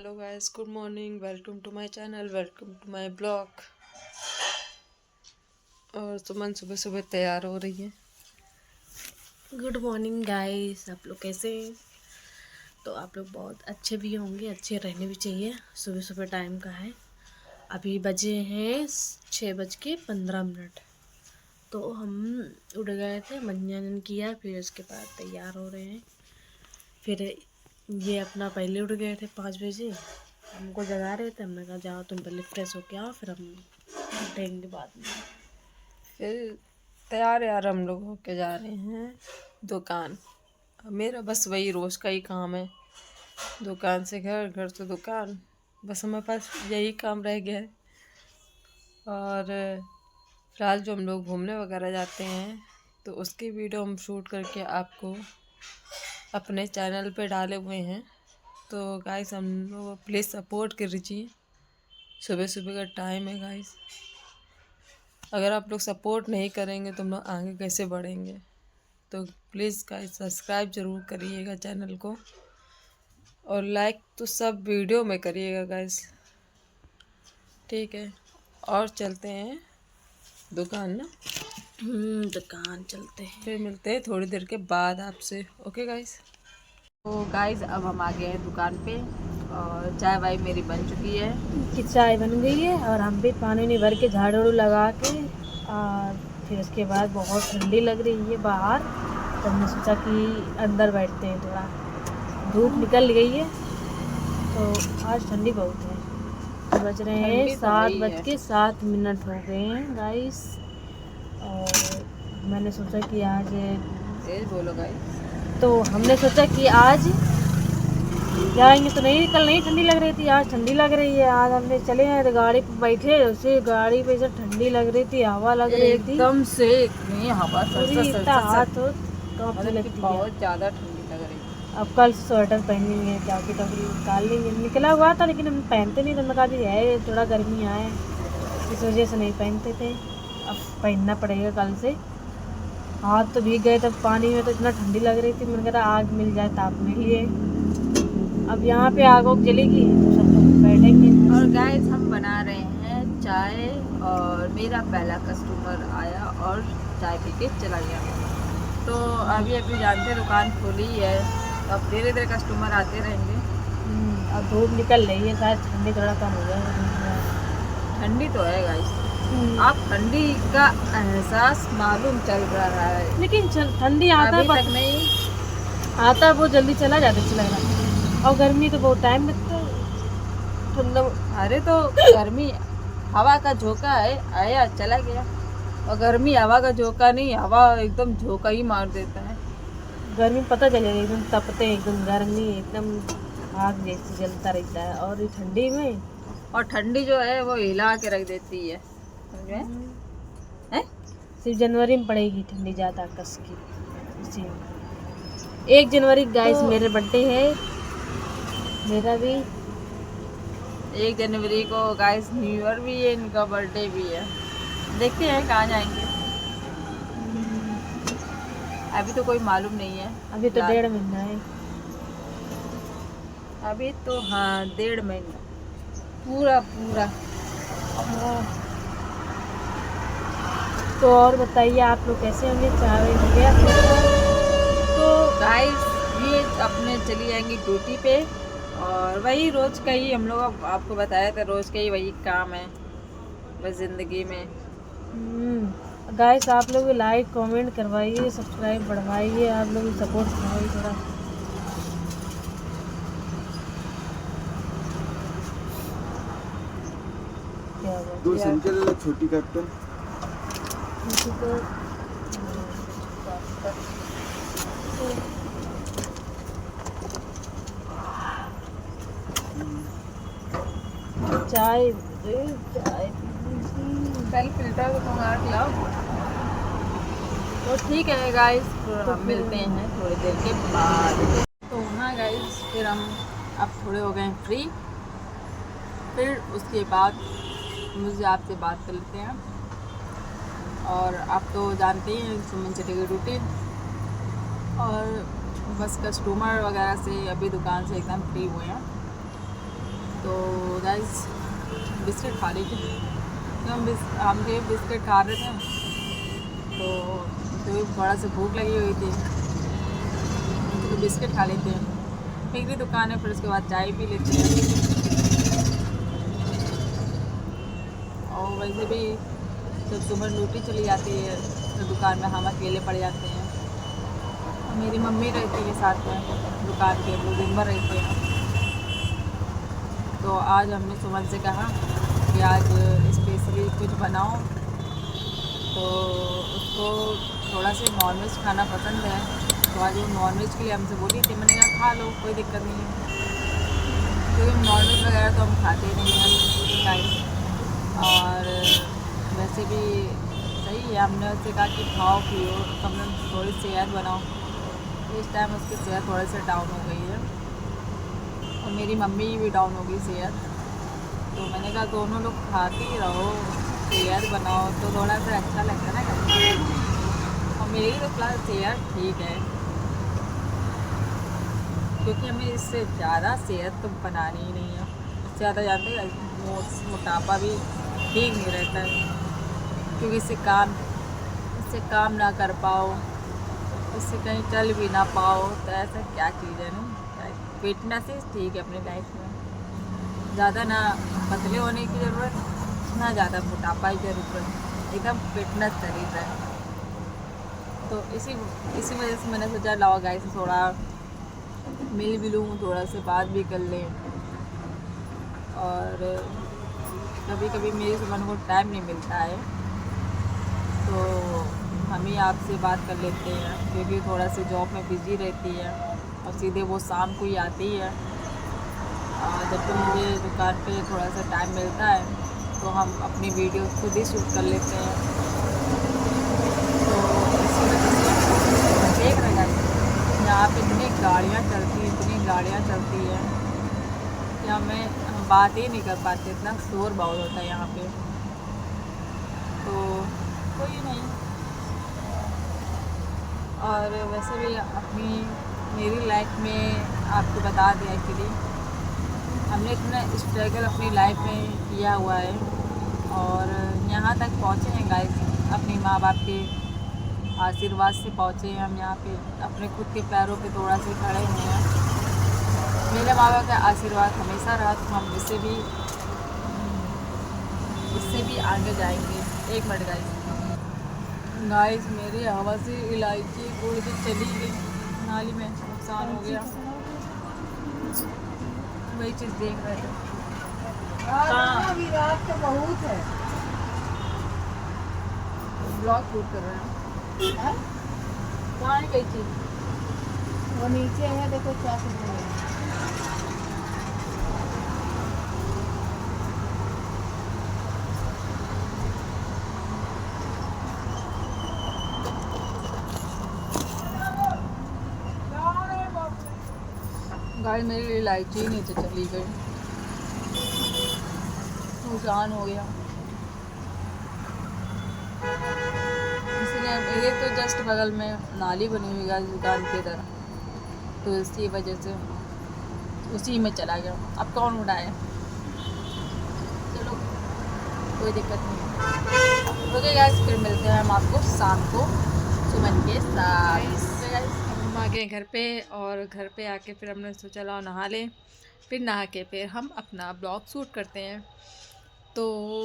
Hello guys, good morning. Welcome to my channel, welcome to my blog. और सुमन सुबह सुबह तैयार हो रही है। गुड मॉर्निंग गाइस, आप लोग कैसे हैं? तो आप लोग बहुत अच्छे भी होंगे, अच्छे रहने भी चाहिए। सुबह सुबह टाइम का है, अभी बजे हैं 6:15। तो हम उठ गए थे, मंजन किया, फिर उसके बाद तैयार हो रहे हैं। फिर ये अपना पहले उठ गए थे 5 बजे, हमको जगा रहे थे। हमने कहा जाओ तुम पहले फ्रेश होके आओ, फिर हम उठेंगे बाद में। फिर तैयार यार हम लोग होके जा रहे हैं दुकान। मेरा बस वही रोज़ का ही काम है, दुकान से घर, घर से दुकान। बस हमारे पास यही काम रह गया है। और फिलहाल जो हम लोग घूमने वगैरह जाते हैं तो उसकी वीडियो हम शूट करके आपको अपने चैनल पे डाले हुए हैं। तो गाइस हम लोग प्लीज़ सपोर्ट कर दीजिए। सुबह सुबह का टाइम है गाइस, अगर आप लोग सपोर्ट नहीं करेंगे तो हम लोग आगे कैसे बढ़ेंगे। तो प्लीज़ गाइस सब्सक्राइब ज़रूर करिएगा चैनल को, और लाइक तो सब वीडियो में करिएगा गाइस, ठीक है। और चलते हैं दुकान ना, दुकान चलते हैं। फिर मिलते हैं थोड़ी देर के बाद आपसे। Okay guys. तो गाइस अब हम आ गए हैं दुकान पे, और चाय वाय मेरी बन चुकी है। कि चाय बन गई है और हम भी पानी नहीं भर के झाड़ू लगा के, और फिर उसके बाद बहुत ठंडी लग रही है बाहर, तो हमने सोचा कि अंदर बैठते हैं। थोड़ा धूप निकल गई है तो आज ठंडी बहुत है। तो बज रहे हैं ठंडी तो है ही है। 7:07 हो गए हैं गाइस। और मैंने सोचा कि आज, तेज बोलो गाइस। तो हमने सोचा कि आज जाएंगे तो नहीं, कल नहीं ठंडी लग रही थी, आज ठंडी लग रही है। आज हमने चले हैं तो गाड़ी पे बैठे, उसे गाड़ी पे से ठंडी लग रही थी, हवा लग रही थी एकदम से इतनी हवा पूरी, इतना हाथ कांपने लगती है। बहुत ज़्यादा ठंडी लग रही है। अब कल से स्वेटर पहनेंगे, जैकेट निकाल लेंगे। निकला हुआ था लेकिन हम पहनते नहीं थे। मैं कहा है थोड़ा गर्मी आए, इस वजह से नहीं पहनते थे। अब पहनना पड़ेगा कल से। हाथ तो भीग गए तब पानी में, तो इतना ठंडी लग रही थी। मैंने कहा आग मिल जाए तापने के लिए। अब यहाँ पे आग उग जलेगी तो सब लोग बैठेंगे। और गाइस हम बना रहे हैं चाय, और मेरा पहला कस्टमर आया और चाय पी के चला गया। तो अभी अभी जानते दुकान खुली है, तो अब धीरे धीरे कस्टमर आते रहेंगे। अब धूप निकल रही है, शायद ठंडी थोड़ा कम हो जाएगा। ठंडी तो है गाइस, आप ठंडी का एहसास मालूम चल रहा है, लेकिन ठंडी आता अभी तक नहीं आता वो जल्दी चला जाता, चला जाता। और गर्मी तो बहुत टाइम लगता है ठंडा। अरे तो गर्मी हवा का झोंका है, आया चला गया। और गर्मी हवा का झोंका नहीं, हवा एकदम झोंका ही मार देता है। गर्मी पता चलेगा, एकदम तपते हैं, एकदम गर्मी एकदम आग जैसे जलता रहता है। और ये ठंडी में, और ठंडी जो है वो हिला के रख देती है, समझे हैं? सिर्फ जनवरी में पड़ेगी ठंडी ज़्यादा कस की। इसी 1 जनवरी गाइस तो मेरे बर्थडे है, मेरा भी 1 जनवरी को गाइस न्यू ईयर भी है, इनका बर्थडे भी है। देखते हैं कहाँ जाएंगे, अभी तो कोई मालूम नहीं है। अभी तो 1.5 महीना है। अभी तो हाँ 1.5 महीना पूरा पूरा। तो और बताइए आप लोग कैसे होंगे? चाय हो गया? तो गाइस ये अपने चली जाएंगी ड्यूटी पे, और वही रोज़ का ही हम लोग आपको बताया था, रोज़ का ही वही काम है बस ज़िंदगी में। गाइस आप लोग लाइक कमेंट करवाइए, सब्सक्राइब बढ़वाइए, आप लोग सपोर्ट करवाइए थोड़ा। क्या दो संचल छोटी कैप्टन चाय पहले फिल्टर को तुम लाओ। तो ठीक है गाइस, फिर तो हम मिलते हैं थोड़ी देर के बाद। तो हाँ गाइस, फिर हम अब थोड़े हो गए हैं फ्री, फिर उसके बाद मुझे आपसे बात कर लेते हैं। और आप तो जानते ही हैं सुमन चली गई ड्यूटी, और बस कस्टमर वगैरह से अभी दुकान से एकदम फ्री हुए हैं। गाइस बिस्किट खा रही थी, हम के बिस्किट खा रहे थे तो थोड़ा सा भूख लगी हुई थी तो बिस्किट खा लेते हैं। एक भी दुकान है, फिर उसके बाद चाय पी लेते हैं। और वैसे भी जब सुबह ड्यूटी चली जाती है तो दुकान में हम अकेले पड़ जाते हैं और मेरी मम्मी रहती है साथ में दुकान के, वो दिन भर रहते हैं। तो आज हमने सुमन से कहा कि आज स्पेशली कुछ बनाओ, तो उसको थोड़ा सा नॉनवेज खाना पसंद है, तो आज वो नॉनवेज के लिए हमसे बोली थी। मैंने कहा खा लो, कोई दिक्कत नहीं है, क्योंकि नॉनवेज वगैरह तो हम खाते नहीं हैं गाइस। और वैसे भी सही है, हमने उससे कहा कि खाओ पियो, कम से कम थोड़ी सेहत बनाओ। इस टाइम उसकी सेहत थोड़ी सी डाउन हो गई है और मेरी मम्मी भी डाउन हो गई सेहत, तो मैंने कहा दोनों लोग खाते ही रहो, सेहत बनाओ तो थोड़ा सा अच्छा लगता है ना। और मेरी तो फिलहाल सेहत ठीक है, क्योंकि हमें इससे ज़्यादा सेहत तो बनानी ही नहीं है। इससे ज़्यादा जानते हैं मोटापा भी ठीक नहीं रहता है, क्योंकि इससे काम ना कर पाओ, इससे कहीं चल भी ना पाओ, तो ऐसा क्या चीज़ है ना। फिटनेस ही ठीक है अपनी लाइफ में, ज़्यादा ना पतले होने की ज़रूरत, ना ज़्यादा मोटापा की ज़रूरत, एकदम फिटनेस शरीर है। तो इसी वजह से मैंने सोचा लाओ गाइस थोड़ा मिल भी लूँ, थोड़ा से बात भी कर लें। और कभी कभी मेरी सुमन को टाइम नहीं मिलता है तो हम ही आपसे बात कर लेते हैं, क्योंकि थोड़ा सा जॉब में बिज़ी रहती है और सीधे वो शाम को ही आती है। जब तो मुझे दुकान पे थोड़ा सा टाइम मिलता है तो हम अपनी वीडियो खुद ही शूट कर लेते हैं। तो इसी वजह से देख रहे हैं यहाँ पे इतनी गाड़ियाँ चलती हैं कि हम बात ही नहीं कर पाते, इतना शोर बहुत होता है यहाँ पे। तो कोई नहीं, और वैसे भी मेरी लाइफ में आपको बता दें, एक्चुअली हमने इतना स्ट्रगल अपनी लाइफ में किया हुआ है और यहाँ तक पहुँचे हैं गाइस, अपने माँ बाप के आशीर्वाद से पहुँचे हैं हम यहाँ पे, अपने खुद के पैरों पे थोड़ा से खड़े हुए हैं। मेरे माँ बाप का आशीर्वाद हमेशा रहा, तो हम इससे भी आगे जाएंगे। एक मिनट गाइस मेरी हवा से इलायची उड़ के चली गई नाली में, नुकसान हो गया। वही चीज़ देख रहे थे। अभी रात तो बहुत है, ब्लॉग शूट कर रहे हैं। कहाँ है गई चीज़? वो नीचे है, देखो क्या कर रहे हैं। गाइस मेरी इलायची नीचे चली गई, नुकसान हो गया। इसलिए मेरे तो जस्ट बगल में नाली बनी हुई है दुकान की तरह, तो इसकी वजह से उसी में चला गया। अब कौन उठाए? चलो कोई दिक्कत नहीं। ओके गाइस, फिर मिलते हैं हम आपको शाम को सुमन के साथ। हम आ गए घर पे, और घर पे आके फिर हमने सोचा लाओ नहा लें, फिर नहा के फिर हम अपना ब्लॉग शूट करते हैं। तो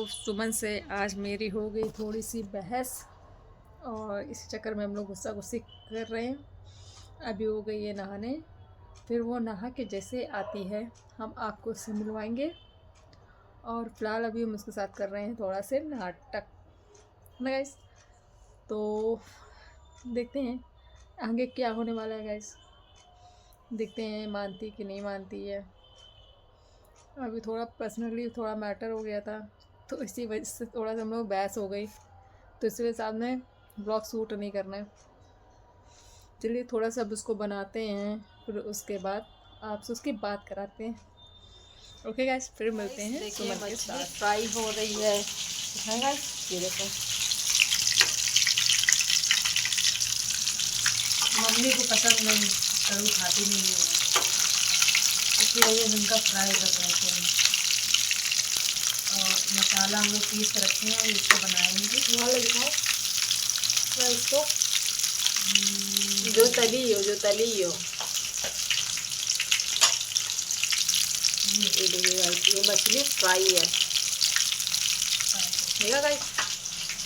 सुमन से आज मेरी हो गई थोड़ी सी बहस, और इस चक्कर में हम लोग गुस्सा गुस्सी कर रहे हैं। अभी हो गई है नहाने, फिर वो नहा के जैसे आती है हम आपको उससे मिलवाएंगे। और फिलहाल अभी हम उसके साथ कर रहे हैं थोड़ा से नाटक ना गाइस। तो देखते हैं आगे क्या होने वाला है गाइस, देखते हैं मानती कि नहीं मानती है। अभी थोड़ा पर्सनली थोड़ा मैटर हो गया था, तो इसी वजह से थोड़ा सा हम लोग बहस हो गई, तो इसलिए साथ में ब्लॉग शूट नहीं करना है। चलिए थोड़ा सा अब उसको बनाते हैं, फिर उसके बाद आपसे उसकी बात कराते हैं। ओके गाइस, फिर मिलते हैं सुमन के साथ। फ्राई हो रही है गाइस, ये देखो मम्मी को पसंद नहीं, कभी खाती नहीं है, इसकी वजह से उनका फ्राई कर रहे थे। और मसाला हम लोग पीस के रखे हैं, इसको बनाएंगे। इसको जो तली हो ये देखिए गाइस, ये मछली फ्राई है, ठीक है गाइस।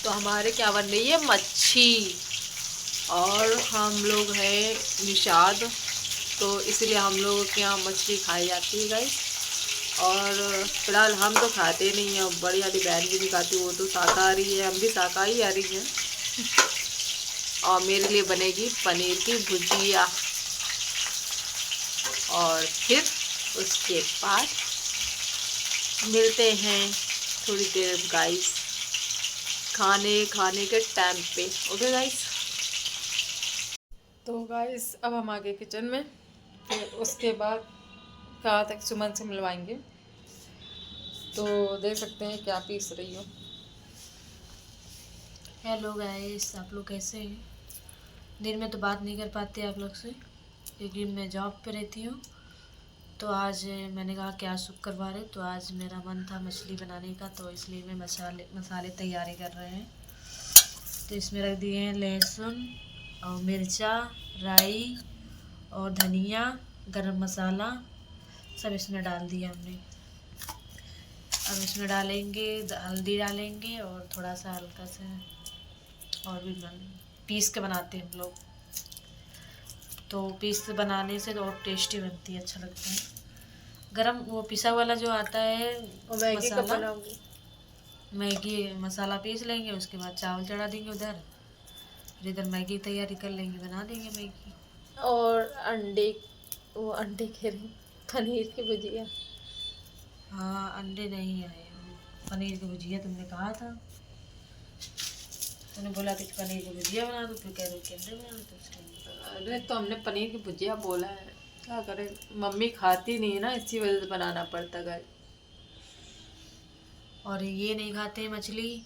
तो हमारे क्या बन रही है, मच्छी, और हम लोग हैं निषाद, तो इसलिए हम लोगों के यहाँ मछली खाई जाती है गाइस। और फिलहाल हम तो खाते नहीं हैं, बड़ी वाली बहन भी नहीं खाती, वो तो शाकाहारी है, हम भी शाकाहारी हैं। और मेरे लिए बनेगी पनीर की भुजिया, और फिर उसके बाद मिलते हैं थोड़ी देर गाइस खाने के टाइम पे। Okay guys. तो गाइस अब हम आ गए किचन में, फिर उसके बाद कहा तक सुमन से मिलवाएंगे। तो देख सकते हैं क्या पीस रही हो। हेलो गाइस, आप लोग कैसे हैं? दिन में तो बात नहीं कर पाते आप लोग से, क्योंकि मैं जॉब पे रहती हूँ। तो आज मैंने कहा कि आज शुक्रवार है, तो आज मेरा मन था मछली बनाने का, तो इसलिए मैं मसाले तैयारी कर रहे हैं। तो इसमें रख दिए हैं लहसुन और मिर्चा, राई और धनिया, गरम मसाला, सब इसमें डाल दिया हमने। अब इसमें डालेंगे हल्दी डालेंगे और थोड़ा सा हल्का सा और भी पीस के बनाते हैं हम लोग, तो पीस के बनाने से तो और टेस्टी बनती है, अच्छा लगता है। गरम वो पिसा वाला जो आता है मसाला, मैगी मसाला पीस लेंगे, उसके बाद चावल चढ़ा देंगे उधर, फिर इधर मैगी तैयारी कर लेंगे, बना देंगे मैगी। और अंडे कह रही, पनीर की भुजिया। हाँ, अंडे नहीं आए, पनीर की भुजिया तुमने कहा था, तूने बोला कि पनीर की भुजिया बना दो, फिर कह रहे कि अंडे बना दो, इसलिए। अरे तो हमने पनीर की भुजिया बोला है, क्या करें, मम्मी खाती नहीं है ना, इसी वजह से बनाना पड़ता है। और ये नहीं खाते हैं मछली,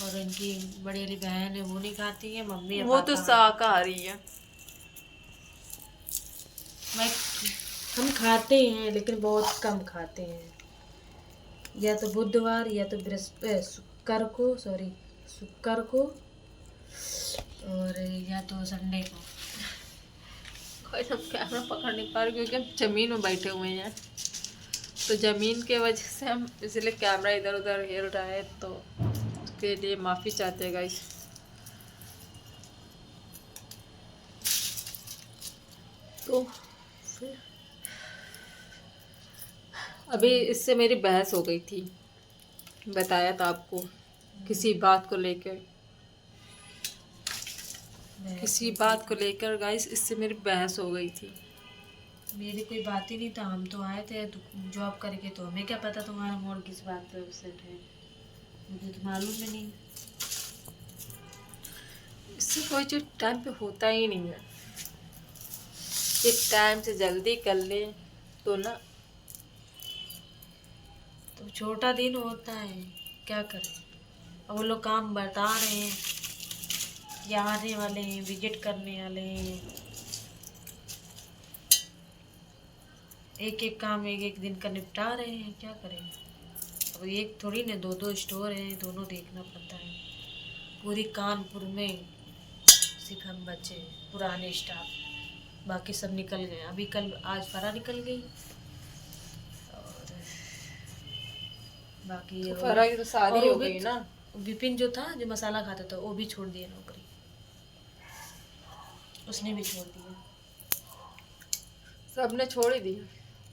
और इनकी बड़ी वाली बहन है वो नहीं खाती है, मम्मी वो तो शाकाहारी है। हम खाते हैं लेकिन बहुत कम खाते हैं, या तो बुधवार या तो शुक्र को और या तो संडे को। कोई हम कैमरा पकड़ नहीं पा रहे क्योंकि हम ज़मीन में बैठे हुए हैं, तो ज़मीन के वजह से हम इसलिए कैमरा इधर उधर हिल रहा है, तो उसके लिए माफ़ी चाहते हैं गाइस। तो फिर अभी इससे मेरी बहस हो गई थी, बताया था आपको, किसी बात को लेकर गाइस, इससे मेरी बहस हो गई थी। मेरी कोई बात ही नहीं था, हम तो आए थे जॉब करके, तो हमें क्या पता तुम्हारा मूड किस बात पे अपसेट है, मुझे तो मालूम ही नहीं। इससे कोई चीज़ टाइम पे होता ही नहीं है, कि टाइम से जल्दी कर ले तो ना। तो छोटा दिन होता है, क्या करें, अब वो लोग काम बता रहे हैं कि आने वाले हैं, विजिट करने वाले हैं, एक एक काम एक एक दिन का निपटा रहे हैं, क्या करें। अब एक थोड़ी ना, दो दो स्टोर हैं, दोनों देखना पड़ता है। पूरी कानपुर में सिर्फ हम बचे, पुराने स्टाफ, बाकी सब निकल गए। अभी कल आज फरा निकल गई, और बाकी तो फरा की तो शादी हो गई ना। विपिन जो था, जो मसाला खाता था, वो भी छोड़ दिया नौकरी, उसने भी छोड़ दिया, सबने छोड़ ही दिया।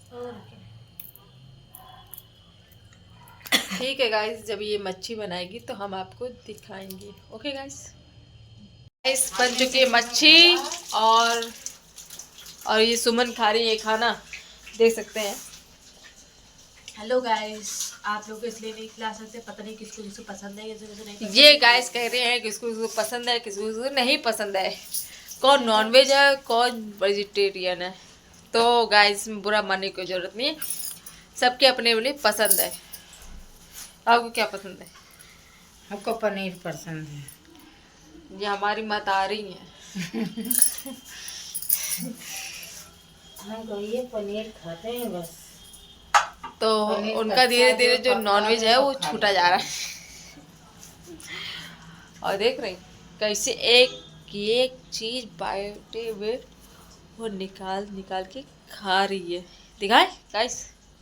और क्या। ठीक है गाइस, जब ये मच्छी बनाएगी तो हम आपको दिखाएंगे। ओके गाइस, बन चुकी है मच्छी, और ये सुमन खा रही है खाना, देख सकते हैं। हेलो गाइस, आप लोग इसलिए नहीं खिला सकते, पता नहीं किसको किसको पसंद है, किसको नहीं पसंद। ये गाइस कह रहे हैं किसको किसको पसंद है, किसको किसको नहीं पसंद है, कौन नॉनवेज है, कौन वेजिटेरियन है। तो गाइस बुरा मानने की जरूरत नहीं है, सबके अपने अपने पसंद है। आपको क्या पसंद है? हमको पनीर पसंद है। ये हमारी मतारी है। हम तो ये पनीर खाते हैं बस। तो उनका धीरे धीरे जो नॉनवेज है वो छूटा जा रहा है। और देख रहे हैं कैसे एक एक चीज बाइटे हुए वो निकाल निकाल के खा रही है। दिखाए गाइस,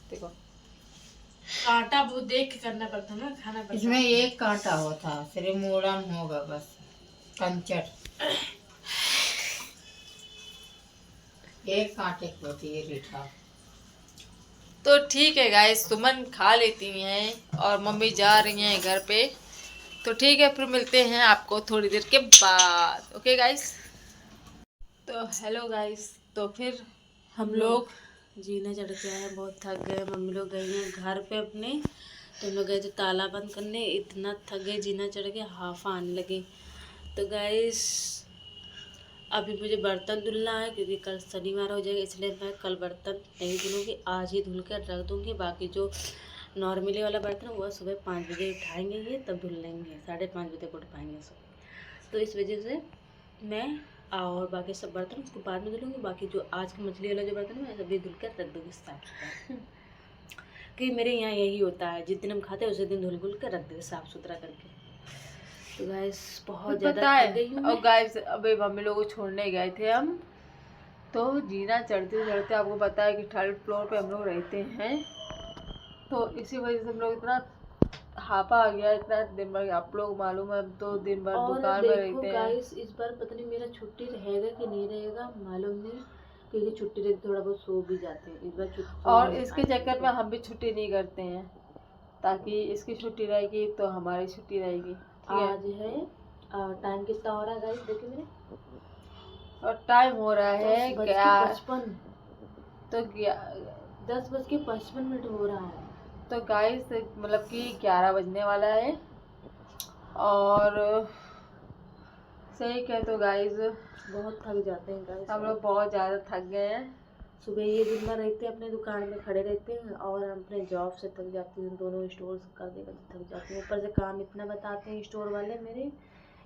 देखो कांटा वो देख के करना पड़ता है ना, खाना पड़ता है। इसमें एक कांटा होता, सिर्फ मोड़न होगा बस, कंचर एक कांटे की होती है रीठा। तो ठीक है गाइस, सुमन खा लेती हैं और मम्मी जा रही हैं घर पे। तो ठीक है, फिर मिलते हैं आपको थोड़ी देर के बाद। Okay guys. तो हेलो गाइस, तो फिर हम लोग जीना चढ़ के आए, बहुत थक गए। मम्मी लोग गई हैं घर पे अपने, तो हम लोग गए थे ताला बंद करने। इतना थक गए, जीना चढ़ के हाफ आने लगे। तो गाइस अभी मुझे बर्तन धुलना है क्योंकि कल शनिवार हो जाएगा, इसलिए मैं कल बर्तन नहीं धुलूँगी, आज ही धुल कर रख दूँगी। बाकी जो नॉर्मली वाला बर्तन वो सुबह 5 बजे उठाएंगे, ये तब धुल लेंगे, 5:30 बजे को उठ पाएंगे सब। तो इस वजह से मैं और बाकी सब बर्तन उसको बाद में धुलूँगी। बाकी जो आज की मछली वाला जो बर्तन है मैं सभी धुल कर रख दूँगी साफ सुथरा। कि मेरे यहाँ यही होता है, जिस दिन हम खाते हैं उसी दिन धुल कर रख देते साफ़ सुथरा करके। तो गाइस बहुत ज़्यादा थक गई हूँ। और गाइस अभी मम्मी लोगों को छोड़ने गए थे हम, तो जीना चढ़ते चढ़ते आपको पता है कि 3rd फ्लोर पे हम लोग रहते हैं, तो इसी वजह से हम लोग इतना हापा आ गया, इतना दिन भर आप लोग मालूम है, तो दिन भर दुकान में रहते हैं। गाइस इस बार पता नहीं मेरा छुट्टी रहेगा कि नहीं रहेगा, मालूम नहीं, क्योंकि छुट्टी रहती थोड़ा बहुत सो भी जाते हैं। इस बार छुट्टी और इसके चक्कर में हम भी छुट्टी नहीं करते हैं, ताकि इसकी छुट्टी रहेगी तो हमारी छुट्टी रहेगी। आज है टाइम कितना हो रहा है गाइस, देखिए मेरे, और टाइम हो रहा है 10:55, तो 10:55 हो रहा है। तो गाइस मतलब कि 11 बजने वाला है। और सही कहे तो गाइस बहुत थक जाते हैं गाइस, हम लोग बहुत ज़्यादा थक गए हैं। सुबह ये दिन भर रहते हैं अपने दुकान में खड़े रहते हैं, और हम अपने जॉब से थक जाती हूँ, दोनों स्टोर करते करते थक जाती हूँ। ऊपर से काम इतना बताते हैं स्टोर वाले मेरे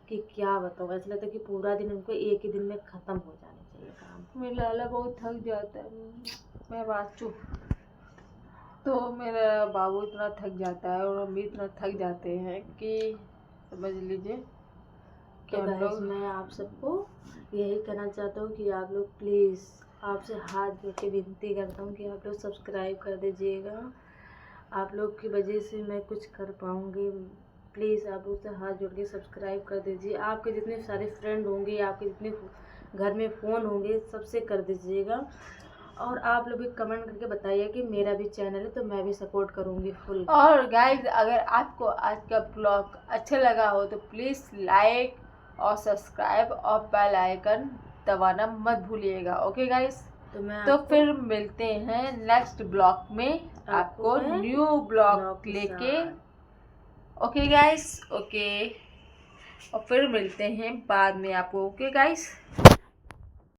कि क्या बताऊँ, ऐसा लगता है कि पूरा दिन उनको एक ही दिन में ख़त्म हो जाना चाहिए काम। मेरा लाला बहुत थक जाता है, मैं बात चुप। तो मेरा बाबू इतना थक जाता है और मम्मी इतना थक जाते हैं कि समझ लीजिए कि तो हम लोग। मैं आप सबको यही कहना चाहता हूँ कि आप लोग प्लीज़, आपसे हाथ जोड़ के विनती करता हूँ कि आप लोग सब्सक्राइब कर दीजिएगा। आप लोग की वजह से मैं कुछ कर पाऊँगी। प्लीज़ आप लोग से हाथ जोड़ के सब्सक्राइब कर दीजिए। आपके जितने सारे फ्रेंड होंगे, आपके जितने घर में फ़ोन होंगे, सबसे कर दीजिएगा। और आप लोग भी कमेंट करके बताइए कि मेरा भी चैनल है, तो मैं भी सपोर्ट करूँगी फुल। और गाइस अगर आपको आज का ब्लॉग अच्छा लगा हो तो प्लीज़ लाइक और सब्सक्राइब और बेल आइकन दबाना मत भूलिएगा। ओके गाइस, तो फिर मिलते हैं नेक्स्ट ब्लॉग में आपको न्यू ब्लॉग लेके। ओके गाइस, ओके, और फिर मिलते हैं बाद में आपको। Okay guys.